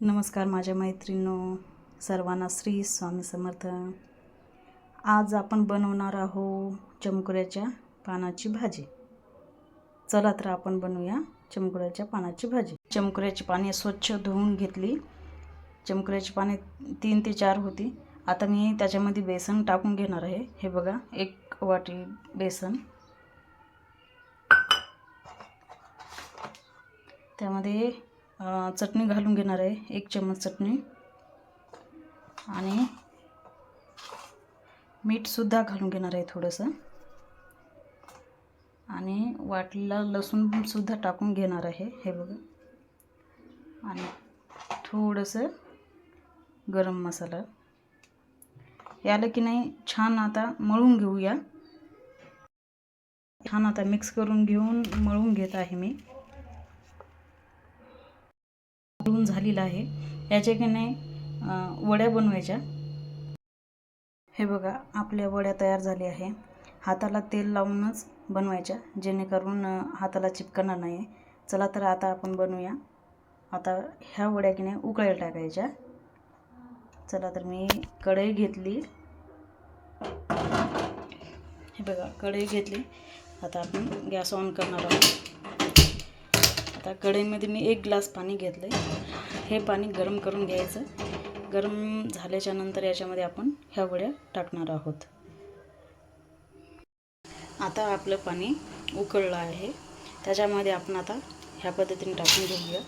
नमस्कार माझ्या मैत्रिणींनो, सर्वांना श्री स्वामी समर्थ। आज आपण बनवणार आहोत चमकुऱ्याच्या पानाची भाजी। चला तर आपण बनवूया चमकुऱ्याच्या पानाची भाजी। चमकुऱ्याची पाने स्वच्छ धुवून घेतली। चमकुऱ्याची पाने 3 ते 4 होती। आता मी त्याच्यामध्ये बेसन टाकून घेणार आहे। हे बघा, 1 वाटी बेसन, त्यामध्ये चटणी घालून घेणार आहे, 1 चमच चटणी, आणि मीठ सुद्धा घालून घेणार आहे थोडंसं, आणि वाटलेला लसूण सुद्धा टाकून घेणार आहे। हे बघा, आणि थोडंसं गरम मसाला याला की नाही छान आता मळून घेऊया। छान आता मिक्स करून घेऊन मळून घेत आहे मी। मळून झालेला आहे। याच्या की नाही वड्या बनवायच्या। हे बघा, आपल्या वड्या तयार झाल्या आहे। हाताला तेल लावूनच बनवायच्या, जेणेकरून हाताला चिपकणार नाही। चला तर आता आपण बनवूया। आता ह्या वड्या की नाही उकळायला टाकायच्या। चला तर मी कढई घेतली। हे बघा, कढई घेतली। आता आपण गॅस ऑन करणार आहोत। आता कढईमध्ये मी 1 ग्लास पाणी घेतले। हे पाणी गरम करून घ्यायचं। गरम झाल्याच्या नंतर याच्यामध्ये आपण ह्या वड्या टाकणार आहोत। आता आपलं पाणी उकळलं आहे। त्याच्यामध्ये आपण आता ह्या पद्धतीने टाकून घेऊया।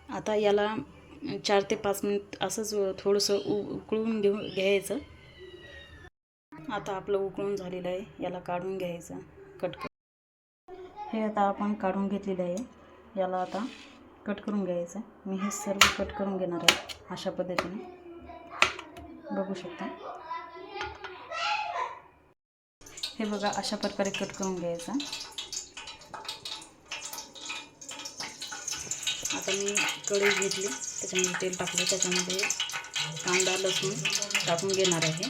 आता याला 4 ते 5 मिनिट असंच थोडंसं उकळून घ्यायचं। आता आपलं उकळून झालेलं आहे, याला काढून घ्यायचं कट करून। हे आता आपण काढून घेतलेलं आहे। याला आता कट करून घ्यायचं। मी हे सर्व कट करून घेणार आहे अशा पद्धतीने, बघू शकता। हे बघा, अशा प्रकारे कट करून घ्यायचं। आता मी कढई घेतली, त्याच्यामध्ये तेल टाकले, त्याच्यामध्ये कांदा लसूण टाकून घेणार आहे।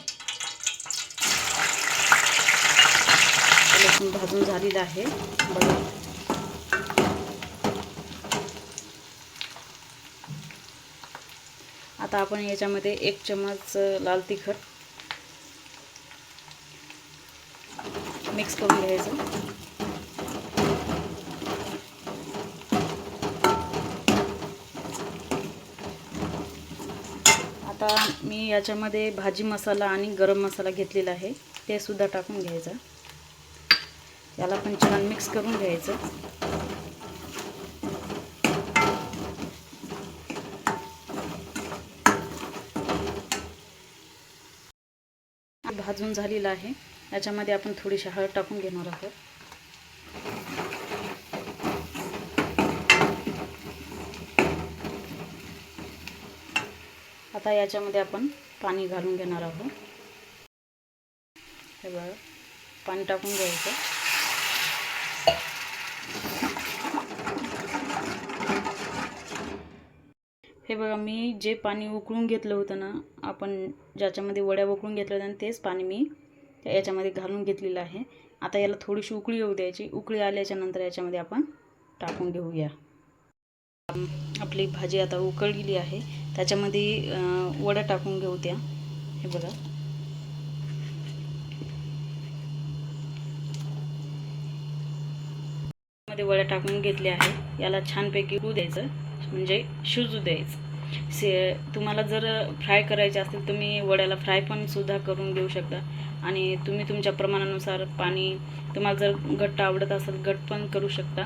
लसूण भाजून झालेला आहे बघा। आता आपण याच्यामध्ये 1 चमच लाल तिखट मिक्स करून घ्यायचं। आता मी याच्यामध्ये भाजी मसाला आणि गरम मसाला घेतलेला आहे, ते सुद्धा टाकून घ्यायचं। याला पण छान मिक्स करून घ्यायचं। भाजून झालेला आहे। याच्यामध्ये आपण थोडीशी हळद टाकून घेणार आहोत। आता याच्यामध्ये आपण पाणी घालून घेणार आहोत। हे बघा, पाणी टाकून घ्यायचं। हे बघा, मी जे पाणी उकळून घेतलं होतं ना, आपण ज्याच्यामध्ये वड्या उकळून घेतल्या होत्या, तेच पाणी मी याच्यामध्ये घालून घेतलेलं आहे। आता याला थोडीशी उकळी येऊ द्यायची। उकळी आल्याच्या नंतर याच्यामध्ये आपण टाकून घेऊया। आपली भाजी आता उकळलेली आहे, त्याच्यामध्ये वड्या टाकून घेऊ त्या। हे बघा, मध्ये वड्या टाकून घेतल्या आहे। याला छानपैकी होऊ द्यायचं, म्हणजे शिजू द्यायचं। तुम्हाला जर फ्राय करायचे असतील तुम्ही वड्याला फ्राय पण सुद्धा करून घेऊ शकता, आणि तुम्ही तुमच्या प्रमाणानुसार पाणी, तुम्हाला जर घट्ट आवडत असेल घट्ट पण करू शकता।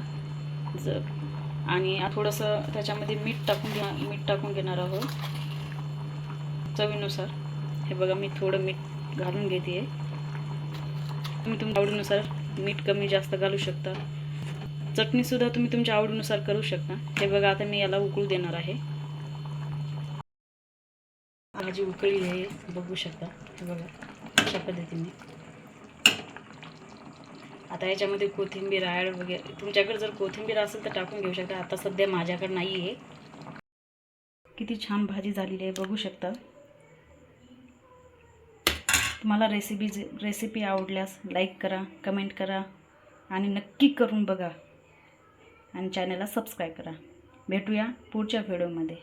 आणि थोडंसं त्याच्यामध्ये मीठ टाकून घेणार आहोत चवीनुसार। हे बघा, मी थोडं मीठ घालून घेते। तुम्ही तुमच्या आवडीनुसार मीठ कमी जास्त घालू शकता। चटणी सुद्धा तुम्ही तुमच्या आवडीनुसार करू शकता। हे बघा, आता मी याला उकळू देणार आहे। भाजी उकळली आहे, बघू शकता। हे बघा, अशा पद्धतीने आता याच्यामध्ये कोथिंबीर ॲड वगैरे, तुमच्याकडे जर कोथिंबीर असेल तर टाकून घेऊ शकता. आता सध्या माझ्याकडे नाही आहे. किती छान भाजी झालेली आहे बघू शकता. तुम्हाला रेसिपी आवडल्यास लाईक करा, कमेंट करा आणि नक्की करून बघा आणि चॅनलला सबस्क्राईब करा. भेटूया पुढच्या व्हिडिओमध्ये.